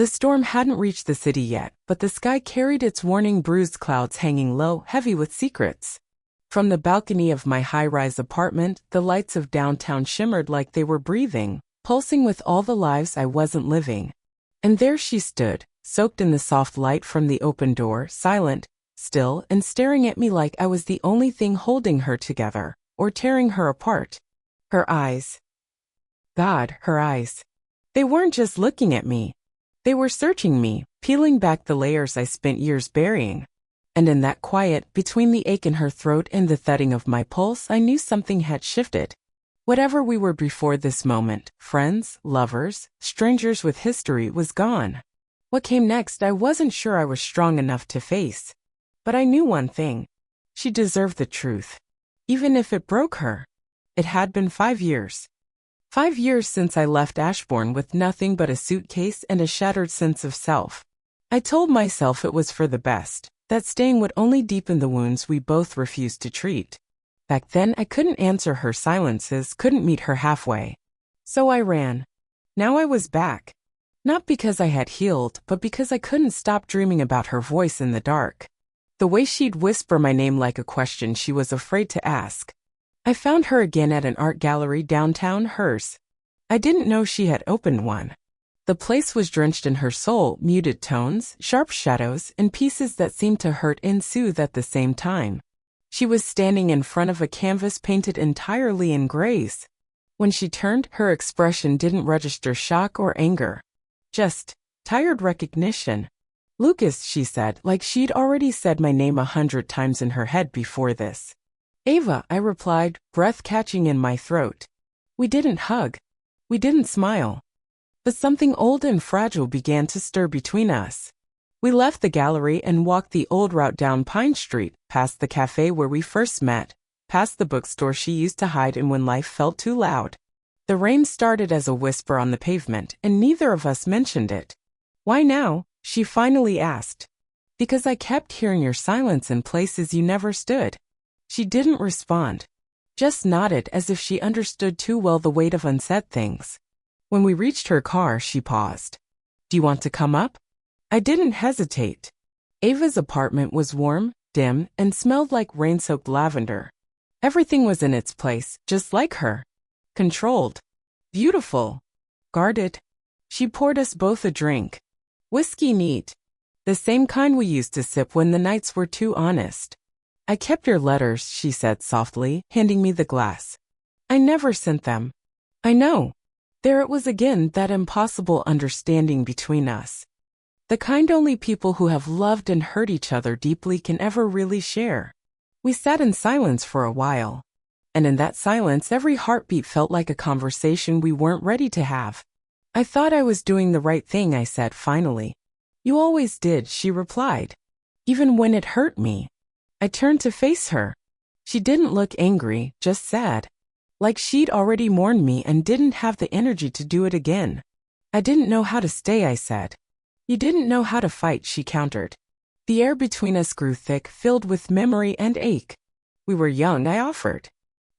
The storm hadn't reached the city yet, but the sky carried its warning bruised clouds hanging low, heavy with secrets. From the balcony of my high-rise apartment, the lights of downtown shimmered like they were breathing, pulsing with all the lives I wasn't living. And there she stood, soaked in the soft light from the open door, silent, still, and staring at me like I was the only thing holding her together, or tearing her apart. Her eyes. God, her eyes. They weren't just looking at me. They were searching me, peeling back the layers I spent years burying. And in that quiet, between the ache in her throat and the thudding of my pulse, I knew something had shifted. Whatever we were before this moment, friends, lovers, strangers with history, was gone. What came next I wasn't sure I was strong enough to face. But I knew one thing. She deserved the truth. Even if it broke her. It had been 5 years. 5 years since I left Ashbourne with nothing but a suitcase and a shattered sense of self. I told myself it was for the best, that staying would only deepen the wounds we both refused to treat. Back then I couldn't answer her silences, couldn't meet her halfway. So I ran. Now I was back. Not because I had healed, but because I couldn't stop dreaming about her voice in the dark. The way she'd whisper my name like a question she was afraid to ask. I found her again at an art gallery downtown, hers. I didn't know she had opened one. The place was drenched in her soul, muted tones, sharp shadows, and pieces that seemed to hurt and soothe at the same time. She was standing in front of a canvas painted entirely in grays. When she turned, her expression didn't register shock or anger. Just tired recognition. Lucas, she said, like she'd already said my name 100 times in her head before this. Ava, I replied, breath catching in my throat. We didn't hug. We didn't smile. But something old and fragile began to stir between us. We left the gallery and walked the old route down Pine Street, past the cafe where we first met, past the bookstore she used to hide in when life felt too loud. The rain started as a whisper on the pavement, and neither of us mentioned it. Why now? She finally asked. Because I kept hearing your silence in places you never stood. She didn't respond. Just nodded as if she understood too well the weight of unsaid things. When we reached her car, she paused. Do you want to come up? I didn't hesitate. Ava's apartment was warm, dim, and smelled like rain-soaked lavender. Everything was in its place, just like her. Controlled. Beautiful. Guarded. She poured us both a drink. Whiskey neat. The same kind we used to sip when the nights were too honest. I kept your letters, she said softly, handing me the glass. I never sent them. I know. There it was again, that impossible understanding between us. The kind only people who have loved and hurt each other deeply can ever really share. We sat in silence for a while. And in that silence, every heartbeat felt like a conversation we weren't ready to have. I thought I was doing the right thing, I said finally. You always did, she replied. Even when it hurt me. I turned to face her. She didn't look angry, just sad. Like she'd already mourned me and didn't have the energy to do it again. I didn't know how to stay, I said. You didn't know how to fight, she countered. The air between us grew thick, filled with memory and ache. We were young, I offered.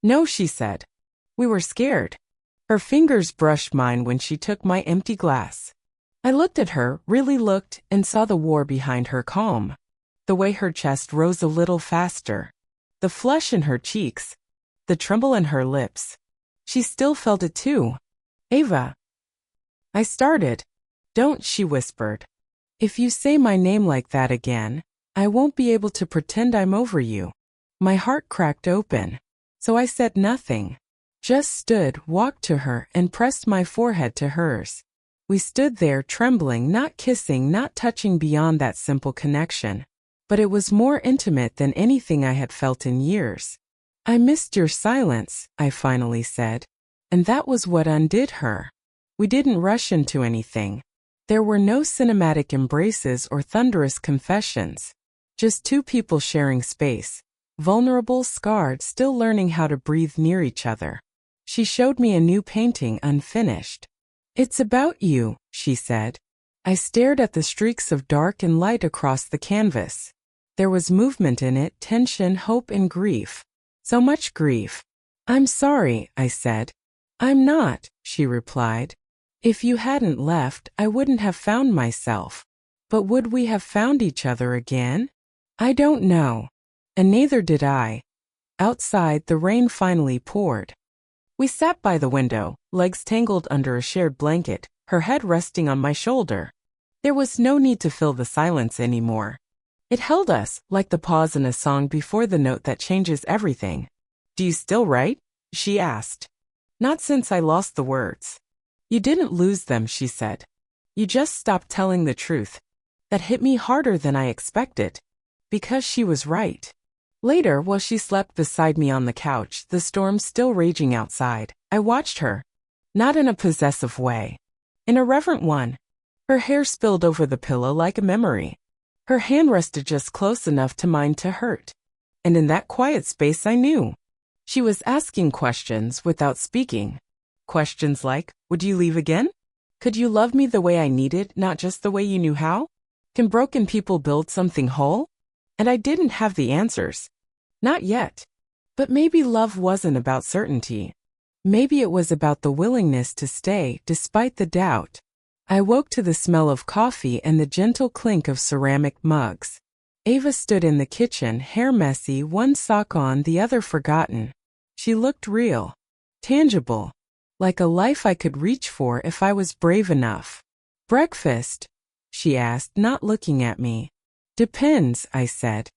No, she said. We were scared. Her fingers brushed mine when she took my empty glass. I looked at her, really looked, and saw the war behind her calm. The way her chest rose a little faster. The flush in her cheeks. The tremble in her lips. She still felt it too. Ava. I started. Don't, she whispered. If you say my name like that again, I won't be able to pretend I'm over you. My heart cracked open. So I said nothing. Just stood, walked to her, and pressed my forehead to hers. We stood there trembling, not kissing, not touching beyond that simple connection. But it was more intimate than anything I had felt in years. I missed your silence, I finally said. And that was what undid her. We didn't rush into anything. There were no cinematic embraces or thunderous confessions. Just two people sharing space. Vulnerable, scarred, still learning how to breathe near each other. She showed me a new painting, unfinished. It's about you, she said. I stared at the streaks of dark and light across the canvas. There was movement in it, tension, hope, and grief. So much grief. I'm sorry, I said. I'm not, she replied. If you hadn't left, I wouldn't have found myself. But would we have found each other again? I don't know. And neither did I. Outside, the rain finally poured. We sat by the window, legs tangled under a shared blanket, her head resting on my shoulder. There was no need to fill the silence anymore. It held us, like the pause in a song before the note that changes everything. Do you still write? She asked. Not since I lost the words. You didn't lose them, she said. You just stopped telling the truth. That hit me harder than I expected. Because she was right. Later, while she slept beside me on the couch, the storm still raging outside, I watched her. Not in a possessive way. In a reverent one. Her hair spilled over the pillow like a memory. Her hand rested just close enough to mine to hurt. And in that quiet space I knew. She was asking questions without speaking. Questions like, would you leave again? Could you love me the way I needed, not just the way you knew how? Can broken people build something whole? And I didn't have the answers. Not yet. But maybe love wasn't about certainty. Maybe it was about the willingness to stay despite the doubt. I woke to the smell of coffee and the gentle clink of ceramic mugs. Ava stood in the kitchen, hair messy, one sock on, the other forgotten. She looked real, tangible, like a life I could reach for if I was brave enough. Breakfast? She asked, not looking at me. Depends, I said.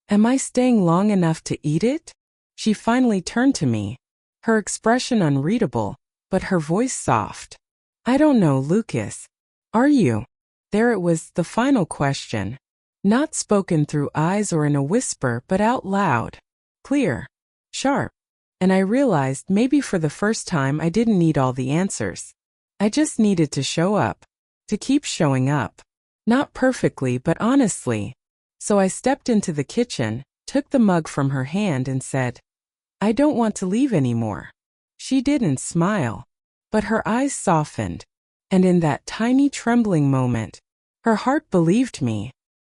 Am I staying long enough to eat it? She finally turned to me, her expression unreadable, but her voice soft. I don't know, Lucas. Are you? There it was, the final question. Not spoken through eyes or in a whisper, but out loud. Clear. Sharp. And I realized maybe for the first time I didn't need all the answers. I just needed to show up. To keep showing up. Not perfectly, but honestly. So I stepped into the kitchen, took the mug from her hand and said, I don't want to leave anymore. She didn't smile, but her eyes softened. And in that tiny trembling moment, her heart believed me.